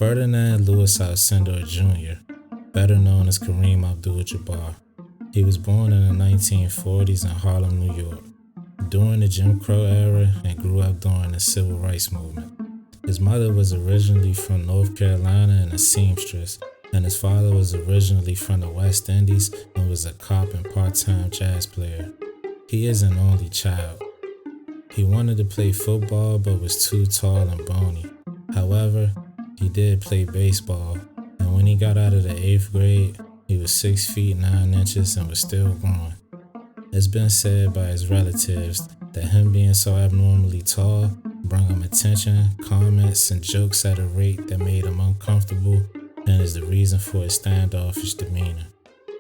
Ferdinand Louis Alcindor Jr., better known as Kareem Abdul-Jabbar. He was born in the 1940s in Harlem, New York, during the Jim Crow era and grew up during the Civil Rights movement. His mother was originally from North Carolina and a seamstress, and his father was originally from the West Indies and was a cop and part-time jazz player. He is an only child. He wanted to play football but was too tall and bony. However, he did play baseball, and when he got out of the 8th grade, he was 6 feet 9 inches and was still growing. It's been said by his relatives that him being so abnormally tall brought him attention, comments, and jokes at a rate that made him uncomfortable and is the reason for his standoffish demeanor.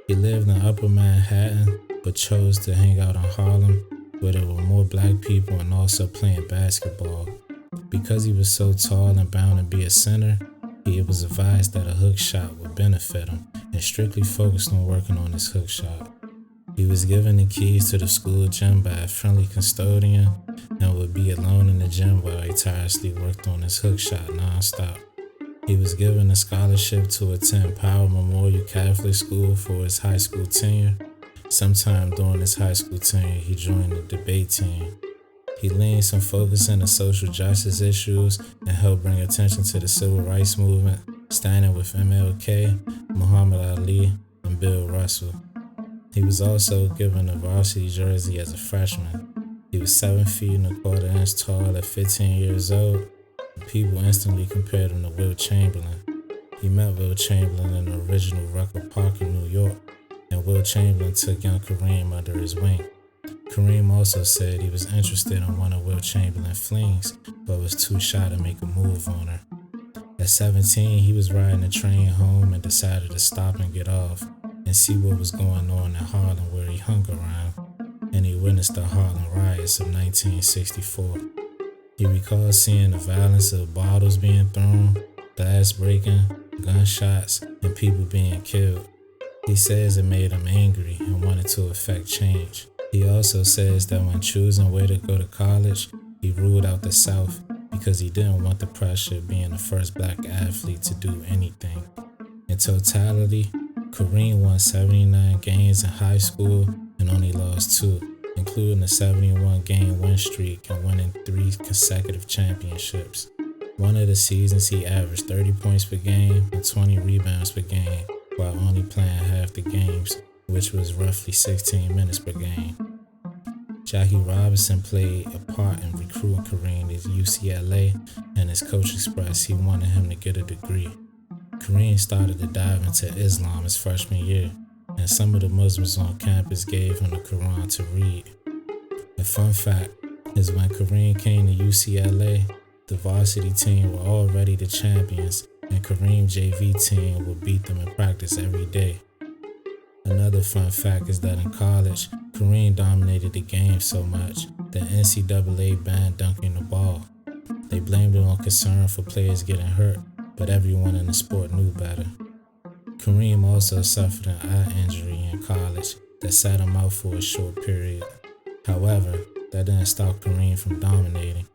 He lived in Upper Manhattan but chose to hang out in Harlem where there were more black people and also playing basketball. Because he was so tall and bound to be a center, it was advised that a hook shot would benefit him and strictly focused on working on his hook shot. He was given the keys to the school gym by a friendly custodian and would be alone in the gym while he tirelessly worked on his hook shot nonstop. He was given a scholarship to attend Power Memorial Catholic School for his high school tenure. Sometime during his high school tenure, he joined the debate team. He leaned some focus into social justice issues and helped bring attention to the Civil Rights movement, standing with MLK, Muhammad Ali, and Bill Russell. He was also given a varsity jersey as a freshman. He was 7 feet and a quarter inch tall at 15 years old. People instantly compared him to Wilt Chamberlain. He met Wilt Chamberlain in the original Rucker Park in New York, and Wilt Chamberlain took young Kareem under his wing. Kareem also said he was interested in one of Wilt Chamberlain's flings, but was too shy to make a move on her. At 17, he was riding a train home and decided to stop and get off and see what was going on in Harlem where he hung around, and he witnessed the Harlem riots of 1964. He recalls seeing the violence of bottles being thrown, glass breaking, gunshots, and people being killed. He says it made him angry and wanted to effect change. He also says that when choosing where to go to college, he ruled out the South because he didn't want the pressure of being the first black athlete to do anything. In totality, Kareem won 79 games in high school and only lost 2, including a 71-game win streak and winning 3 consecutive championships. One of the seasons he averaged 30 points per game and 20 rebounds per game while only playing half the games, which was roughly 16 minutes per game. Jackie Robinson played a part in recruiting Kareem to UCLA, and his coach expressed he wanted him to get a degree. Kareem started to dive into Islam his freshman year, and some of the Muslims on campus gave him the Quran to read. A fun fact is when Kareem came to UCLA, the varsity team were already the champions, and Kareem's JV team would beat them in practice every day. Another fun fact is that in college, Kareem dominated the game so much that NCAA banned dunking the ball. They blamed it on concern for players getting hurt, but everyone in the sport knew better. Kareem also suffered an eye injury in college that sat him out for a short period. However, that didn't stop Kareem from dominating.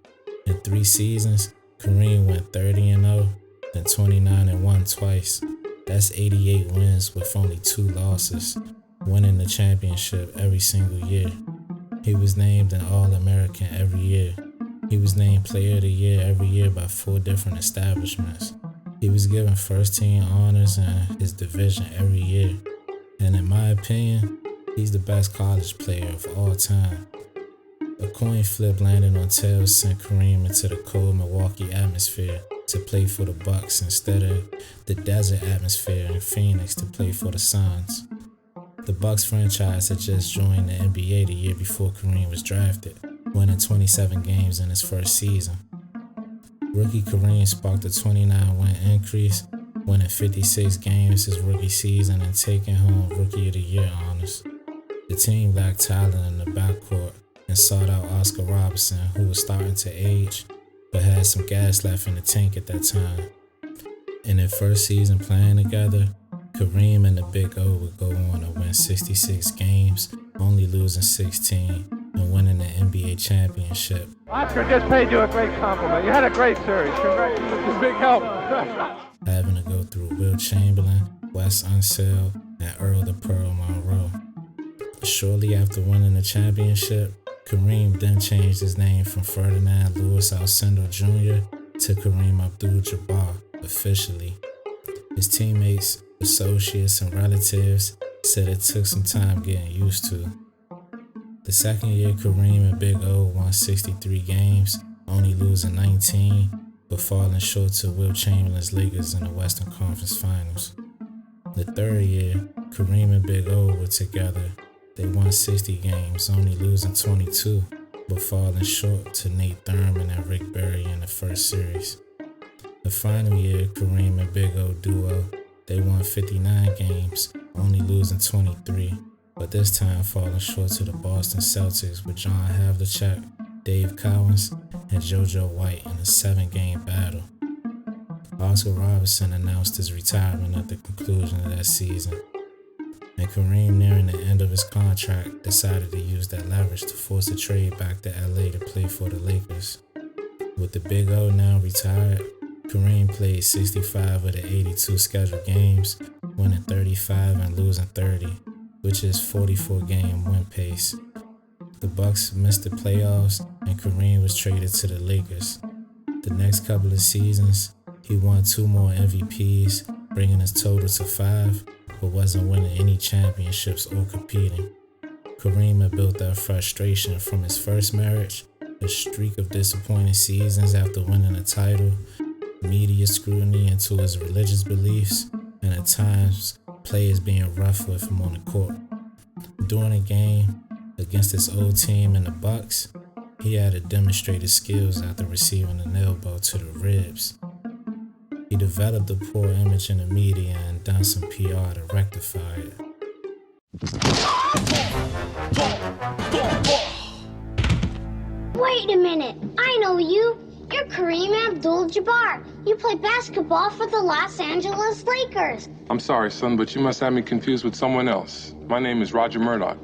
In 3 seasons, Kareem went 30-0, then 29-1 twice. That's 88 wins with only 2 losses, winning the championship every single year. He was named an All-American every year. He was named Player of the Year every year by 4 different establishments. He was given first-team honors in his division every year. And in my opinion, he's the best college player of all time. A coin flip landed on tails sent Kareem into the cold Milwaukee atmosphere to play for the Bucks instead of the desert atmosphere in Phoenix to play for the Suns. The Bucks franchise had just joined the NBA the year before Kareem was drafted, winning 27 games in his first season. Rookie Kareem sparked a 29-win increase, winning 56 games his rookie season and taking home Rookie of the Year honors. The team lacked talent in the backcourt and sought out Oscar Robertson, who was starting to age, but had some gas left in the tank at that time. In their first season playing together, Kareem and the Big O would go on to win 66 games, only losing 16, and winning the NBA championship. Oscar just paid you a great compliment. You had a great series. Congratulations. It's a big help. Having to go through Wilt Chamberlain, Wes Unseld, and Earl the Pearl Monroe. Shortly after winning the championship, Kareem then changed his name from Ferdinand Louis Alcindor Jr. to Kareem Abdul-Jabbar officially. His teammates, associates, and relatives said it took some time getting used to. The second year, Kareem and Big O won 63 games, only losing 19, but falling short to Wilt Chamberlain's Lakers in the Western Conference Finals. The third year, Kareem and Big O were together. They won 60 games, only losing 22, but falling short to Nate Thurman and Rick Barry in the first series. The final year, Kareem and Big O duo, they won 59 games, only losing 23, but this time falling short to the Boston Celtics with John Havlicek, Dave Cowens, and JoJo White in a 7-game battle. Oscar Robertson announced his retirement at the conclusion of that season, and Kareem, nearing the end of his contract, decided to use that leverage to force a trade back to LA to play for the Lakers. With the Big O now retired, Kareem played 65 of the 82 scheduled games, winning 35 and losing 30, which is 44-game win pace. The Bucks missed the playoffs, and Kareem was traded to the Lakers. The next couple of seasons, he won 2 more MVPs, bringing his total to 5, but wasn't winning any championships or competing. Kareem had built up frustration from his first marriage, a streak of disappointing seasons after winning a title, media scrutiny into his religious beliefs, and at times, players being rough with him on the court. During a game against his old team in the Bucks, he had to demonstrate his skills after receiving an elbow to the ribs. He developed a poor image in the media and done some PR to rectify it. Wait a minute, I know you. You're Kareem Abdul-Jabbar. You play basketball for the Los Angeles Lakers. I'm sorry, son, but you must have me confused with someone else. My name is Roger Murdoch.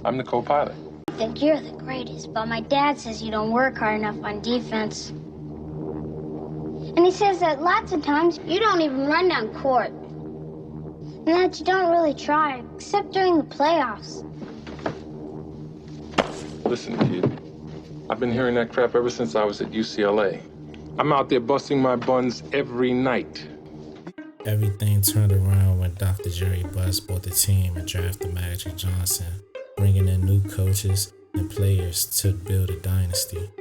I'm the co-pilot. I think you're the greatest, but my dad says you don't work hard enough on defense. And he says that lots of times you don't even run down court. And that you don't really try, except during the playoffs. Listen, kid. I've been hearing that crap ever since I was at UCLA. I'm out there busting my buns every night. Everything turned around when Dr. Jerry Buss bought the team and drafted Magic Johnson, bringing in new coaches and players to build a dynasty.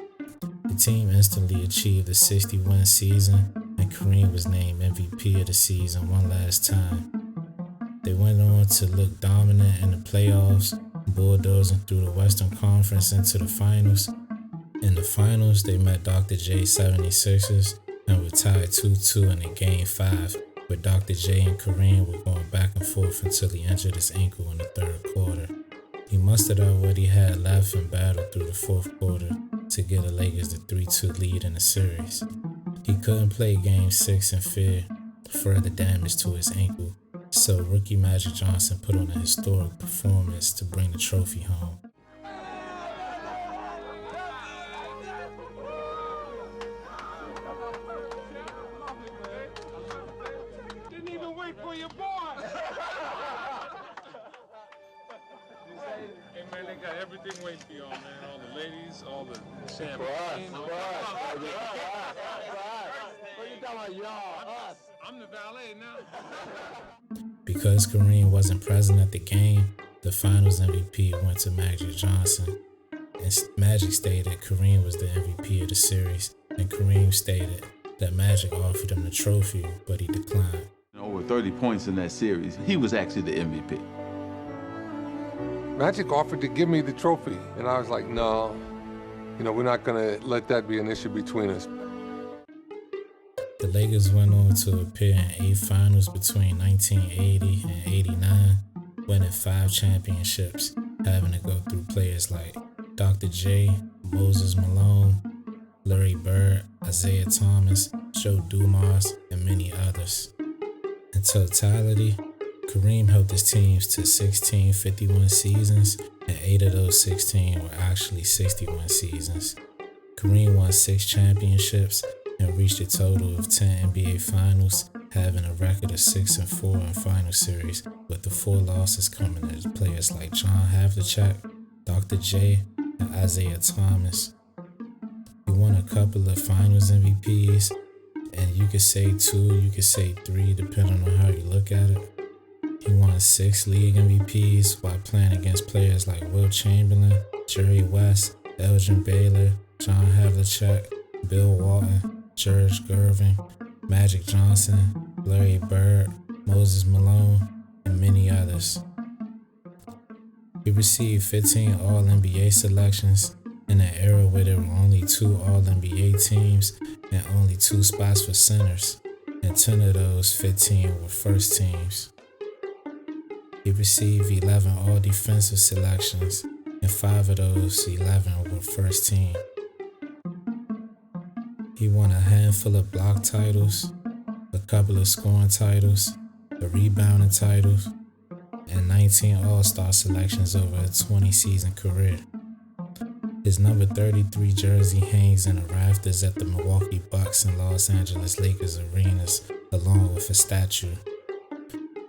The team instantly achieved a 60-win season, and Kareem was named MVP of the season one last time. They went on to look dominant in the playoffs, bulldozing through the Western Conference into the finals. In the finals, they met Dr. J's 76ers and were tied 2-2 in a Game 5, where Dr. J and Kareem were going back and forth until he injured his ankle in the third quarter. He mustered up what he had left and battled through the fourth quarter to give the Lakers the 3-2 lead in the series. He couldn't play Game 6 in fear of further damage to his ankle, so rookie Magic Johnson put on a historic performance to bring the trophy home. Didn't even wait for your boy. Hey man, they got everything waiting for y'all, man. All the ladies, all the champagne. I'm the valet now. Because Kareem wasn't present at the game, the finals MVP went to Magic Johnson. And Magic stated Kareem was the MVP of the series, and Kareem stated that Magic offered him the trophy, but he declined. Over 30 points in that series, he was actually the MVP. Magic offered to give me the trophy, and I was like, no, we're not going to let that be an issue between us. The Lakers went on to appear in 8 finals between 1980 and 89, winning 5 championships, having to go through players like Dr. J, Moses Malone, Larry Bird, Isaiah Thomas, Joe Dumars, and many others. In totality, Kareem helped his teams to 16 51 seasons, and 8 of those 16 were actually 61 seasons. Kareem won 6 championships and reached a total of 10 NBA Finals, having a record of 6-4 in final series, with the 4 losses coming to players like John Havlicek, Dr. J, and Isaiah Thomas. He won a couple of Finals MVPs, and you could say 2, you could say 3, depending on how you look at it. He won 6 league MVPs while playing against players like Wilt Chamberlain, Jerry West, Elgin Baylor, John Havlicek, Bill Walton, George Gervin, Magic Johnson, Larry Bird, Moses Malone, and many others. He received 15 All-NBA selections in an era where there were only 2 All-NBA teams and only 2 spots for centers, and 10 of those 15 were first teams. He received 11 All-Defensive selections, and 5 of those 11 were first team. He won a handful of block titles, a couple of scoring titles, a rebounding title, and 19 All-Star selections over a 20-season career. His number 33 jersey hangs in the rafters at the Milwaukee Bucks and Los Angeles Lakers arenas, along with a statue.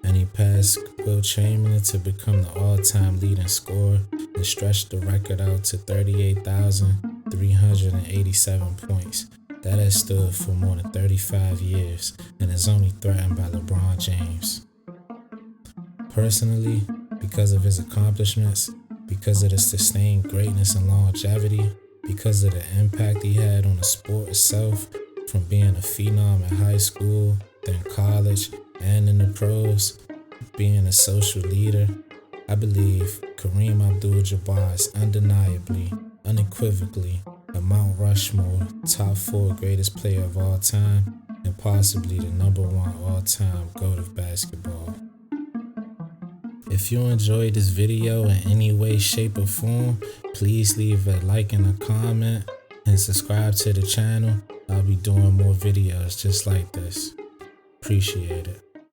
And he passed Wilt Chamberlain to become the all-time leading scorer and stretched the record out to 38,387 points. That has stood for more than 35 years and is only threatened by LeBron James. Personally, because of his accomplishments, because of the sustained greatness and longevity, because of the impact he had on the sport itself, from being a phenom in high school, then college, and in the pros, being a social leader, I believe Kareem Abdul-Jabbar is undeniably, unequivocally, a Mount Rushmore top 4 greatest player of all time, and possibly the number 1 all-time GOAT of basketball. If you enjoyed this video in any way, shape, or form, please leave a like and a comment and subscribe to the channel. I'll be doing more videos just like this. Appreciate it.